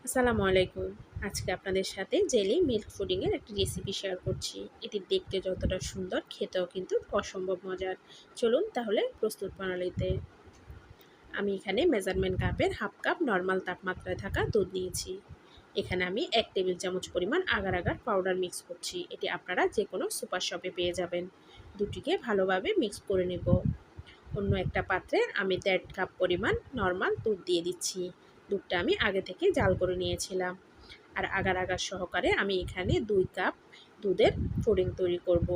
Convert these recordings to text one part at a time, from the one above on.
আসসালামু আলাইকুম। আজকে আপনাদের সাথে জেলি মিল্ক পুডিং এর একটা রেসিপি শেয়ার করছি। এটি দেখতে যতটা সুন্দর, খেতেও কিন্তু অসম্ভব মজার। চলুন তাহলে প্রস্তুত প্রণালীতে। আমি এখানে মেজারমেন্ট কাপের হাফ কাপ নরমাল তাপমাত্রায় থাকা দুধ নিয়েছি। এখানে আমি 1 টেবিল চামচ পরিমাণ আগার আগার পাউডার মিক্স করছি। এটি আপনারা যে কোনো সুপার শপে পেয়ে যাবেন। দুটিকে ভালোভাবে মিক্স করে নেব। অন্য একটা পাত্রে আমি 1.5 কাপ পরিমাণ নরমাল দুধ দিয়ে দিচ্ছি। দুধটা আমি আগে থেকে জাল করে নিয়েছিলাম। আর আগার আগার সহকারে আমি এখানে 2 কাপ দুধের পুডিং তৈরি করব।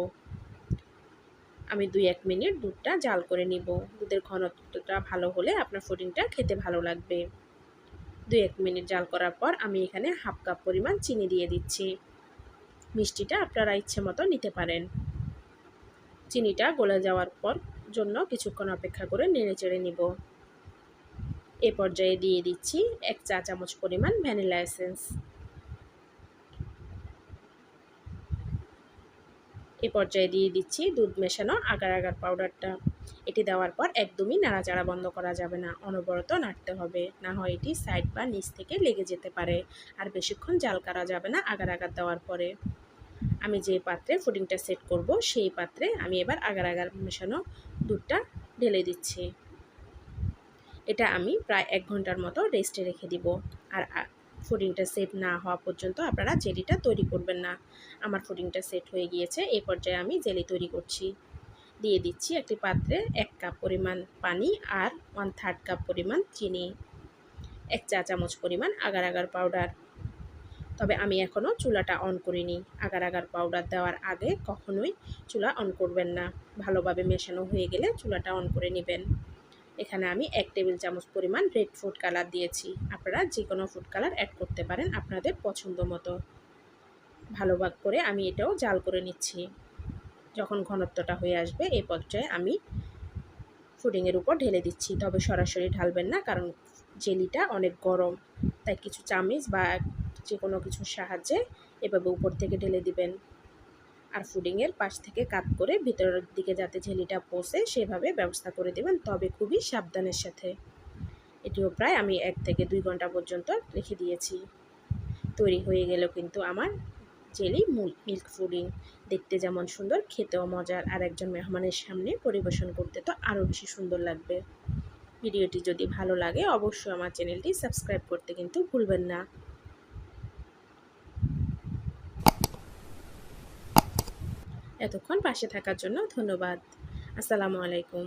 আমি 2-1 মিনিট দুধটা জাল করে নিব। দুধের ঘনত্বটা ভালো হলে আপনার পুডিংটা খেতে ভালো লাগবে। 2-1 মিনিট জাল করার পর আমি এখানে হাফ কাপ পরিমাণ চিনি দিয়ে দিচ্ছি। মিষ্টিটা আপনারা ইচ্ছে মতো নিতে পারেন। চিনিটা গলে যাওয়ার পর জন্য কিছুক্ষণ অপেক্ষা করে নেড়েচেড়ে নিব। এ পর্যায়ে দিয়ে দিচ্ছি 1 চা চামচ পরিমাণ ভ্যানিলা এসেন্স। এ পর্যায়ে দিয়ে দিচ্ছি দুধ মেশানো আগার আগার পাউডারটা। এটি দেওয়ার পর একদমই নাড়াচাড়া বন্ধ করা যাবে না, অনবরত নাড়তে হবে, না হয় এটি সাইড বা নিচ থেকে লেগে যেতে পারে। আর বেশিক্ষণ জাল করা যাবে না আগার আগার দেওয়ার পরে। আমি যে পাত্রে পুডিংটা সেট করব সেই পাত্রে আমি এবার আগার আগার মেশানো দুধটা ঢেলে দিচ্ছি। এটা আমি প্রায় 1 ঘন্টার মতো রেস্টে রেখে দিব। আর পুডিংটা সেট না হওয়া পর্যন্ত আপনারা জেলিটা তৈরি করবেন না। আমার পুডিংটা সেট হয়ে গিয়েছে। এই পর্যায়ে আমি জেলি তৈরি করছি। দিয়ে দিচ্ছি একটি পাত্রে 1 কাপ পরিমাণ পানি আর 1/3 কাপ পরিমাণ চিনি, 1 চা চামচ পরিমাণ আগার আগার পাউডার। তবে আমি এখনও চুলাটা অন করিনি। আগার আগার পাউডার দেওয়ার আগে কখনোই চুলা অন করবেন না। ভালোভাবে মেশানো হয়ে গেলে চুলাটা অন করে নেবেন। এখানে আমি 1 টেবিল চামচ পরিমাণ রেড ফুড কালার দিয়েছি। আপনারা যে কোনো ফুড কালার অ্যাড করতে পারেন আপনাদের পছন্দ মতো। ভালোভাবে করে আমি এটাও জাল করে নিচ্ছি। যখন ঘনত্বটা হয়ে আসবে এই পর্যায়ে আমি পুডিংয়ের উপর ঢেলে দিচ্ছি। তবে সরাসরি ঢালবেন না, কারণ জেলিটা অনেক গরম। তাই কিছু চামচ বা যে কোনো কিছুর সাহায্যে এভাবে উপর থেকে ঢেলে দিবেন। আর পুডিংয়ের পাশ থেকে কাট করে ভিতরের দিকে যাতে জেলিটা পৌঁছে সেভাবে ব্যবস্থা করে দেবেন, তবে খুবই সাবধানের সাথে। এটিও প্রায় আমি 1 থেকে 2 ঘন্টা পর্যন্ত রেখে দিয়েছি। তৈরি হয়ে গেল কিন্তু আমার জেলি মিল্ক পুডিং। দেখতে যেমন সুন্দর, খেতেও মজার, আর একজন মেহমানের সামনে পরিবেশন করতে তো আরও বেশি সুন্দর লাগবে। ভিডিওটি যদি ভালো লাগে অবশ্যই আমার চ্যানেলটি সাবস্ক্রাইব করতে কিন্তু ভুলবেন না। এতক্ষণ পাশে থাকার জন্য ধন্যবাদ। আসসালামু আলাইকুম।